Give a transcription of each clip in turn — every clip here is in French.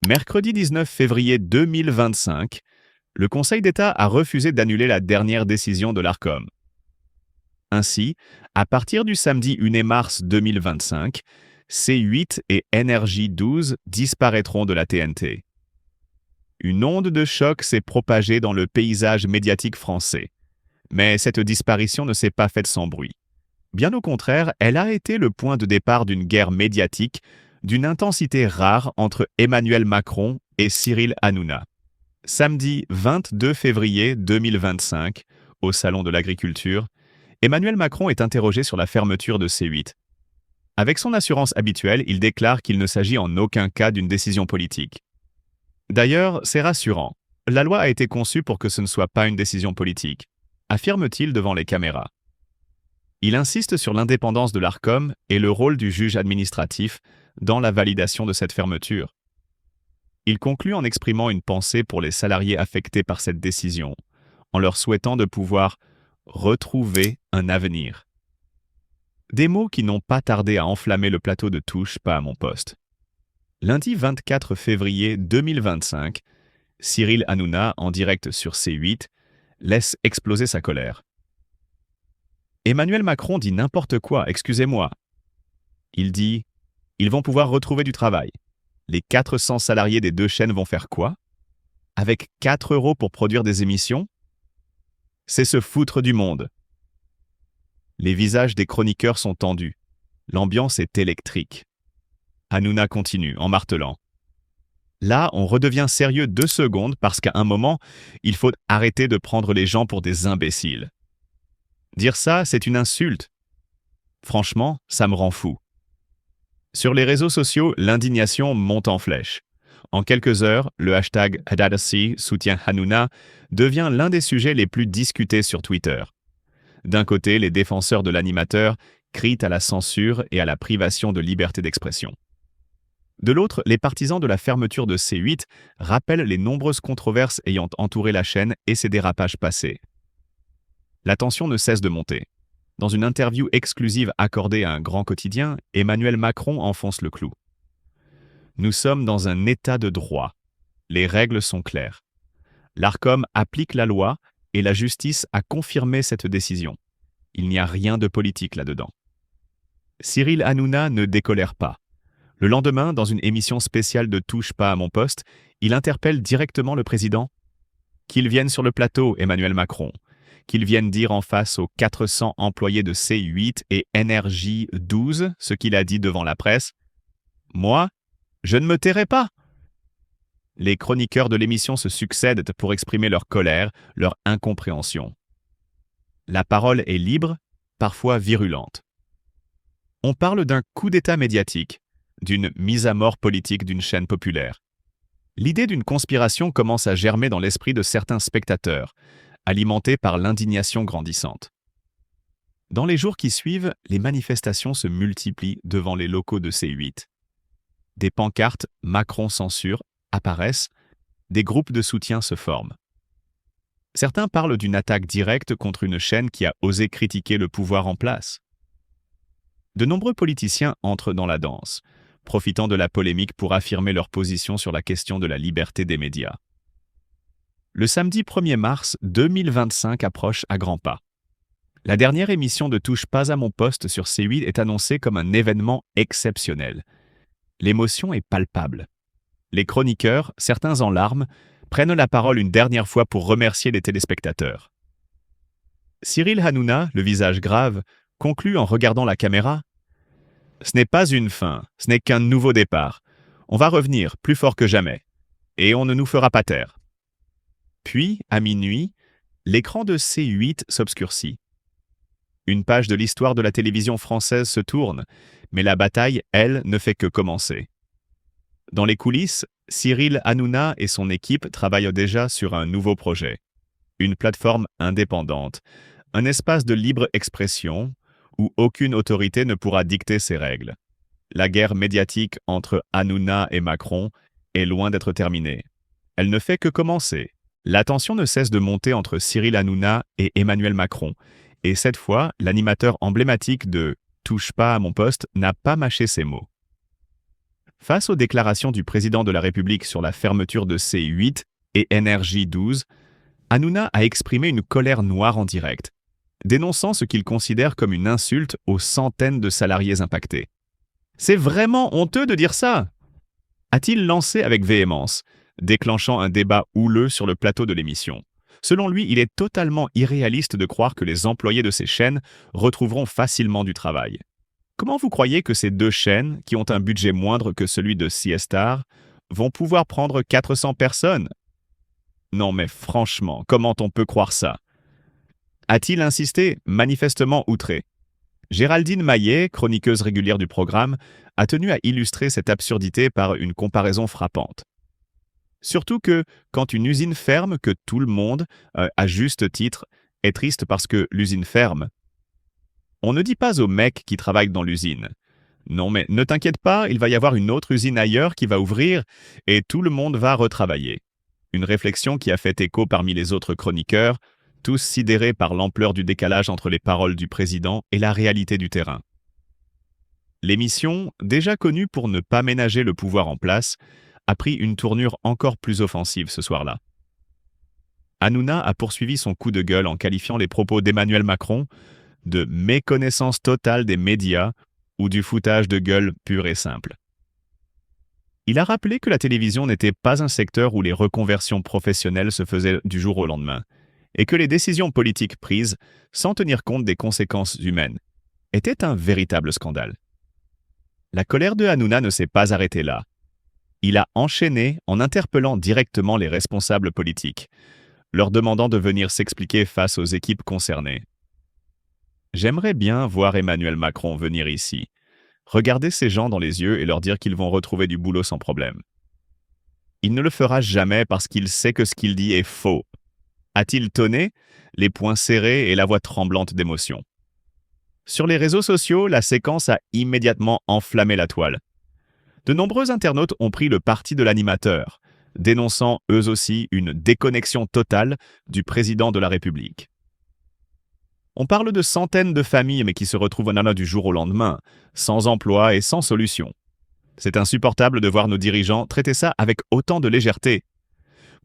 Mercredi 19 février 2025, le Conseil d'État a refusé d'annuler la dernière décision de l'Arcom. Ainsi, à partir du samedi 1er mars 2025, C8 et Énergie 12 disparaîtront de la TNT. Une onde de choc s'est propagée dans le paysage médiatique français. Mais cette disparition ne s'est pas faite sans bruit. Bien au contraire, elle a été le point de départ d'une guerre médiatique d'une intensité rare entre Emmanuel Macron et Cyril Hanouna. Samedi 22 février 2025, au Salon de l'Agriculture, Emmanuel Macron est interrogé sur la fermeture de C8. Avec son assurance habituelle, il déclare qu'il ne s'agit en aucun cas d'une décision politique. D'ailleurs, c'est rassurant. La loi a été conçue pour que ce ne soit pas une décision politique, affirme-t-il devant les caméras. Il insiste sur l'indépendance de l'Arcom et le rôle du juge administratif dans la validation de cette fermeture. Il conclut en exprimant une pensée pour les salariés affectés par cette décision, en leur souhaitant de pouvoir retrouver un avenir. Des mots qui n'ont pas tardé à enflammer le plateau de Touche pas à mon poste. Lundi 24 février 2025, Cyril Hanouna, en direct sur C8, laisse exploser sa colère. Emmanuel Macron dit n'importe quoi, excusez-moi. Il dit « Ils vont pouvoir retrouver du travail. Les 400 salariés des deux chaînes vont faire quoi? Avec 4 € pour produire des émissions? C'est se foutre du monde. » Les visages des chroniqueurs sont tendus. L'ambiance est électrique. Hanouna continue en martelant. Là, on redevient sérieux 2 secondes parce qu'à un moment, il faut arrêter de prendre les gens pour des imbéciles. Dire ça, c'est une insulte. Franchement, ça me rend fou. Sur les réseaux sociaux, l'indignation monte en flèche. En quelques heures, le hashtag #HadadaC soutient Hanouna devient l'un des sujets les plus discutés sur Twitter. D'un côté, les défenseurs de l'animateur crient à la censure et à la privation de liberté d'expression. De l'autre, les partisans de la fermeture de C8 rappellent les nombreuses controverses ayant entouré la chaîne et ses dérapages passés. La tension ne cesse de monter. Dans une interview exclusive accordée à un grand quotidien, Emmanuel Macron enfonce le clou. Nous sommes dans un état de droit. Les règles sont claires. L'Arcom applique la loi et la justice a confirmé cette décision. Il n'y a rien de politique là-dedans. Cyril Hanouna ne décolère pas. Le lendemain, dans une émission spéciale de Touche pas à mon poste, il interpelle directement le président. Qu'il vienne sur le plateau, Emmanuel Macron. Qu'il vienne dire en face aux 400 employés de C8 et Énergie 12 ce qu'il a dit devant la presse. Moi, je ne me tairai pas. Les chroniqueurs de l'émission se succèdent pour exprimer leur colère, leur incompréhension. La parole est libre, parfois virulente. On parle d'un coup d'État médiatique, d'une mise à mort politique d'une chaîne populaire. L'idée d'une conspiration commence à germer dans l'esprit de certains spectateurs, alimentée par l'indignation grandissante. Dans les jours qui suivent, les manifestations se multiplient devant les locaux de C8. Des pancartes « Macron censure » apparaissent, des groupes de soutien se forment. Certains parlent d'une attaque directe contre une chaîne qui a osé critiquer le pouvoir en place. De nombreux politiciens entrent dans la danse, profitant de la polémique pour affirmer leur position sur la question de la liberté des médias. Le samedi 1er mars 2025 approche à grands pas. La dernière émission de Touche pas à mon poste sur C8 est annoncée comme un événement exceptionnel. L'émotion est palpable. Les chroniqueurs, certains en larmes, prennent la parole une dernière fois pour remercier les téléspectateurs. Cyril Hanouna, le visage grave, conclut en regardant la caméra. « Ce n'est pas une fin, ce n'est qu'un nouveau départ. On va revenir plus fort que jamais. Et on ne nous fera pas taire. » Puis, à minuit, l'écran de C8 s'obscurcit. Une page de l'histoire de la télévision française se tourne, mais la bataille, elle, ne fait que commencer. Dans les coulisses, Cyril Hanouna et son équipe travaillent déjà sur un nouveau projet. Une plateforme indépendante, un espace de libre expression où aucune autorité ne pourra dicter ses règles. La guerre médiatique entre Hanouna et Macron est loin d'être terminée. Elle ne fait que commencer. La tension ne cesse de monter entre Cyril Hanouna et Emmanuel Macron, et cette fois, l'animateur emblématique de « Touche pas à mon poste » n'a pas mâché ses mots. Face aux déclarations du président de la République sur la fermeture de C8 et Énergie 12, Hanouna a exprimé une colère noire en direct, dénonçant ce qu'il considère comme une insulte aux centaines de salariés impactés. C'est vraiment honteux de dire ça, a-t-il lancé avec véhémence, déclenchant un débat houleux sur le plateau de l'émission. Selon lui, il est totalement irréaliste de croire que les employés de ces chaînes retrouveront facilement du travail. Comment vous croyez que ces deux chaînes, qui ont un budget moindre que celui de C-Star, vont pouvoir prendre 400 personnes? Non mais franchement, comment on peut croire ça? A-t-il insisté, manifestement outré. Géraldine Maillet, chroniqueuse régulière du programme, a tenu à illustrer cette absurdité par une comparaison frappante. Surtout que, quand une usine ferme, que tout le monde, à juste titre, est triste parce que l'usine ferme, on ne dit pas aux mecs qui travaillent dans l'usine: non mais ne t'inquiète pas, il va y avoir une autre usine ailleurs qui va ouvrir et tout le monde va retravailler. Une réflexion qui a fait écho parmi les autres chroniqueurs, tous sidérés par l'ampleur du décalage entre les paroles du président et la réalité du terrain. L'émission, déjà connue pour ne pas ménager le pouvoir en place, a pris une tournure encore plus offensive ce soir-là. Hanouna a poursuivi son coup de gueule en qualifiant les propos d'Emmanuel Macron de méconnaissance totale des médias ou du foutage de gueule pur et simple. Il a rappelé que la télévision n'était pas un secteur où les reconversions professionnelles se faisaient du jour au lendemain, et que les décisions politiques prises, sans tenir compte des conséquences humaines, étaient un véritable scandale. La colère de Hanouna ne s'est pas arrêtée là. Il a enchaîné en interpellant directement les responsables politiques, leur demandant de venir s'expliquer face aux équipes concernées. J'aimerais bien voir Emmanuel Macron venir ici, regarder ces gens dans les yeux et leur dire qu'ils vont retrouver du boulot sans problème. Il ne le fera jamais parce qu'il sait que ce qu'il dit est faux, a-t-il tonné, les poings serrés et la voix tremblante d'émotion. Sur les réseaux sociaux, la séquence a immédiatement enflammé la toile. De nombreux internautes ont pris le parti de l'animateur, dénonçant eux aussi une déconnexion totale du président de la République. On parle de centaines de familles mais qui se retrouvent en allant du jour au lendemain, sans emploi et sans solution. C'est insupportable de voir nos dirigeants traiter ça avec autant de légèreté.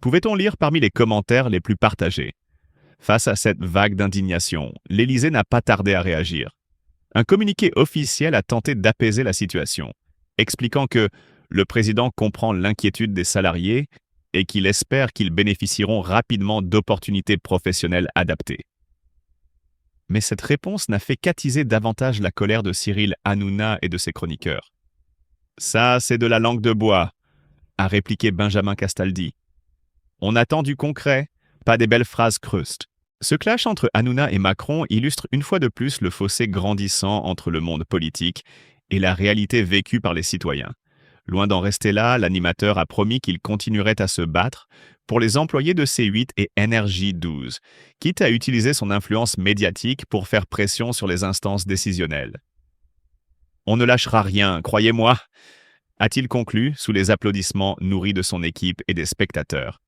Pouvait-on lire parmi les commentaires les plus partagés? Face à cette vague d'indignation, l'Élysée n'a pas tardé à réagir. Un communiqué officiel a tenté d'apaiser la situation, expliquant que le président comprend l'inquiétude des salariés et qu'il espère qu'ils bénéficieront rapidement d'opportunités professionnelles adaptées. Mais cette réponse n'a fait qu'attiser davantage la colère de Cyril Hanouna et de ses chroniqueurs. « Ça, c'est de la langue de bois », a répliqué Benjamin Castaldi. « On attend du concret, pas des belles phrases crustes. » Ce clash entre Hanouna et Macron illustre une fois de plus le fossé grandissant entre le monde politique et la réalité vécue par les citoyens. Loin d'en rester là, l'animateur a promis qu'il continuerait à se battre pour les employés de C8 et Énergie 12, quitte à utiliser son influence médiatique pour faire pression sur les instances décisionnelles. « On ne lâchera rien, croyez-moi », a-t-il conclu sous les applaudissements nourris de son équipe et des spectateurs.